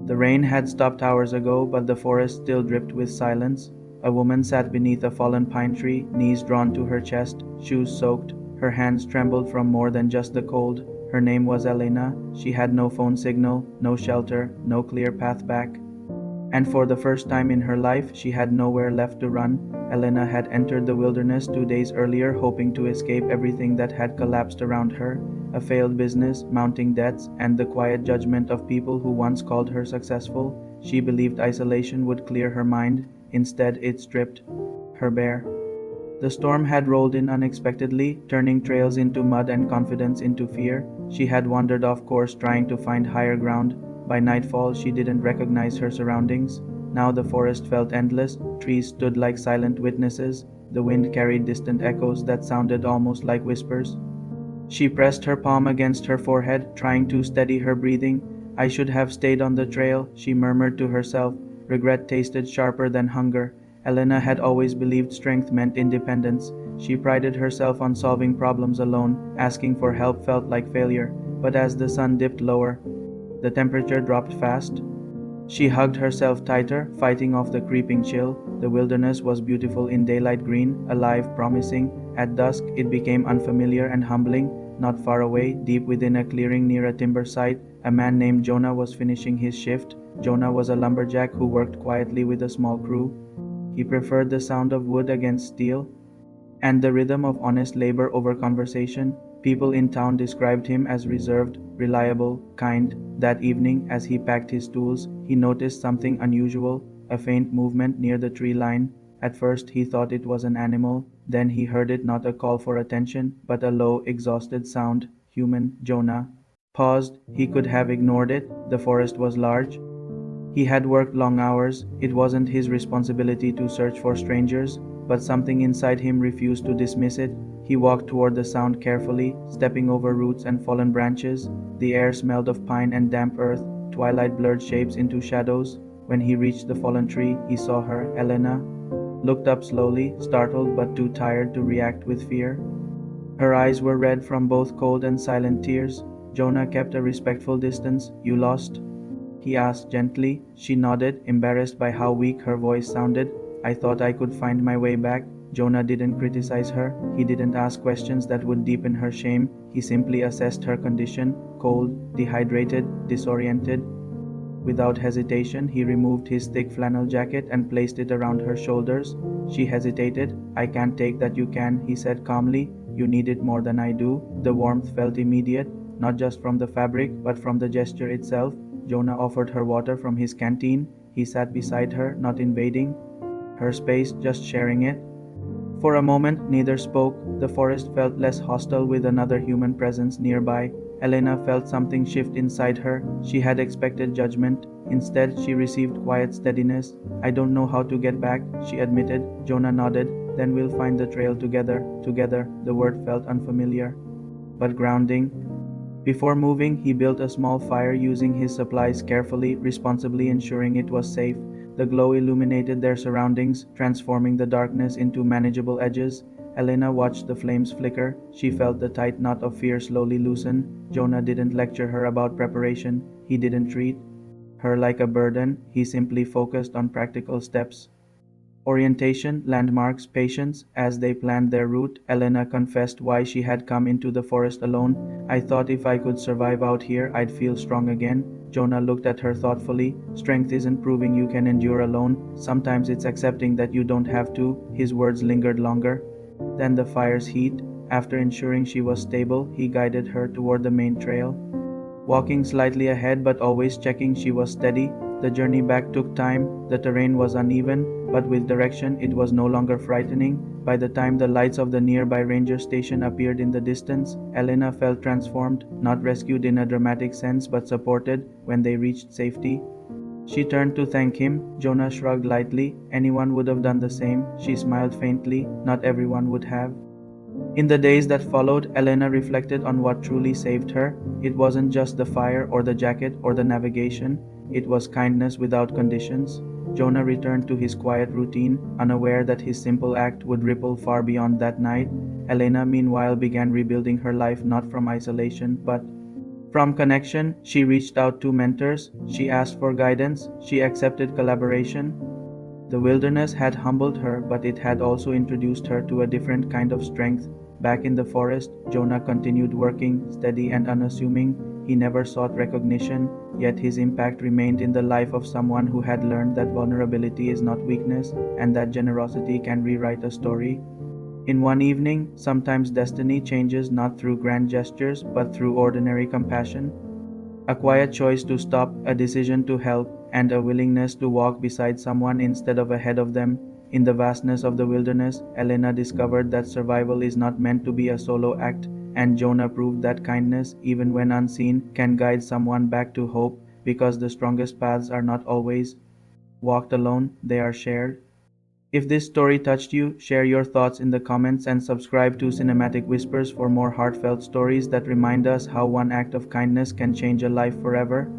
The rain had stopped hours ago, but the forest still dripped with silence. A woman sat beneath a fallen pine tree, knees drawn to her chest, shoes soaked. Her hands trembled from more than just the cold. Her name was Elena. She had no phone signal, no shelter, no clear path back. And for the first time in her life, she had nowhere left to run. Elena had entered the wilderness 2 days earlier, hoping to escape everything that had collapsed around her: a failed business, mounting debts, and the quiet judgment of people who once called her successful. She believed isolation would clear her mind. Instead, it stripped her bare. The storm had rolled in unexpectedly, turning trails into mud and confidence into fear. She had wandered off course, trying to find higher ground. By nightfall, she didn't recognize her surroundings. Now the forest felt endless. Trees stood like silent witnesses. The wind carried distant echoes that sounded almost like whispers. She pressed her palm against her forehead, trying to steady her breathing. "I should have stayed on the trail," she murmured to herself. Regret tasted sharper than hunger. Elena had always believed strength meant independence. She prided herself on solving problems alone. Asking for help felt like failure. But as the sun dipped lower, the temperature dropped fast. She hugged herself tighter, fighting off the creeping chill. The wilderness was beautiful in daylight, green, alive, promising. At dusk, it became unfamiliar and humbling. Not far away, deep within a clearing near a timber site, a man named Jonah was finishing his shift. Jonah was a lumberjack who worked quietly with a small crew. He preferred the sound of wood against steel, and the rhythm of honest labor over conversation. People in town described him as reserved, reliable, kind. That evening, as he packed his tools, he noticed something unusual: a faint movement near the tree line. At first, he thought it was an animal. Then he heard it, not a call for attention, but a low, exhausted sound. Human. Jonah paused. He could have ignored it. The forest was large. He had worked long hours. It wasn't his responsibility to search for strangers, but something inside him refused to dismiss it. He walked toward the sound carefully, stepping over roots and fallen branches. The air smelled of pine and damp earth. Twilight blurred shapes into shadows. When he reached the fallen tree, he saw her. Elena looked up slowly, startled but too tired to react with fear. Her eyes were red from both cold and silent tears. Jonah kept a respectful distance. "You lost?" he asked gently. She nodded, embarrassed by how weak her voice sounded. "I thought I could find my way back." Jonah didn't criticize her. He didn't ask questions that would deepen her shame. He simply assessed her condition: cold, dehydrated, disoriented. Without hesitation, he removed his thick flannel jacket and placed it around her shoulders. She hesitated. "I can't take that." "You can," he said calmly. "You need it more than I do." The warmth felt immediate, not just from the fabric, but from the gesture itself. Jonah offered her water from his canteen. He sat beside her, not invading her space, just sharing it. For a moment, neither spoke. The forest felt less hostile with another human presence nearby. Elena felt something shift inside her. She had expected judgment. Instead, she received quiet steadiness. "I don't know how to get back," she admitted. Jonah nodded. "Then we'll find the trail together." Together, the word felt unfamiliar, but grounding. Before moving, he built a small fire, using his supplies carefully, responsibly ensuring it was safe. The glow illuminated their surroundings, transforming the darkness into manageable edges. Elena watched the flames flicker. She felt the tight knot of fear slowly loosen. Jonah didn't lecture her about preparation. He didn't treat her like a burden. He simply focused on practical steps: orientation, landmarks, patience. As they planned their route, Elena confessed why she had come into the forest alone. "I thought if I could survive out here, I'd feel strong again." Jonah looked at her thoughtfully. "Strength isn't proving you can endure alone. Sometimes it's accepting that you don't have to." His words lingered longer than the fire's heat. After ensuring she was stable, he guided her toward the main trail, walking slightly ahead but always checking she was steady. The journey back took time. The terrain was uneven, but with direction it was no longer frightening. By the time the lights of the nearby ranger station appeared in the distance, Elena felt transformed, not rescued in a dramatic sense, but supported. When they reached safety, she turned to thank him. Jonah shrugged lightly. "Anyone would have done the same." She smiled faintly. "Not everyone would have." In the days that followed, Elena reflected on what truly saved her. It wasn't just the fire or the jacket or the navigation. It was kindness without conditions. Jonah returned to his quiet routine, unaware that his simple act would ripple far beyond that night. Elena, meanwhile, began rebuilding her life, not from isolation, but From connection, she reached out to mentors, she asked for guidance, she accepted collaboration. The wilderness had humbled her, but it had also introduced her to a different kind of strength. Back in the forest, Jonah continued working, steady and unassuming. He never sought recognition, yet his impact remained in the life of someone who had learned that vulnerability is not weakness and that generosity can rewrite a story. In one evening, sometimes destiny changes not through grand gestures but through ordinary compassion. A quiet choice to stop, a decision to help, and a willingness to walk beside someone instead of ahead of them. In the vastness of the wilderness, Elena discovered that survival is not meant to be a solo act, and Jonah proved that kindness, even when unseen, can guide someone back to hope because the strongest paths are not always walked alone, they are shared. If this story touched you, share your thoughts in the comments and subscribe to Cinematic Whispers for more heartfelt stories that remind us how one act of kindness can change a life forever.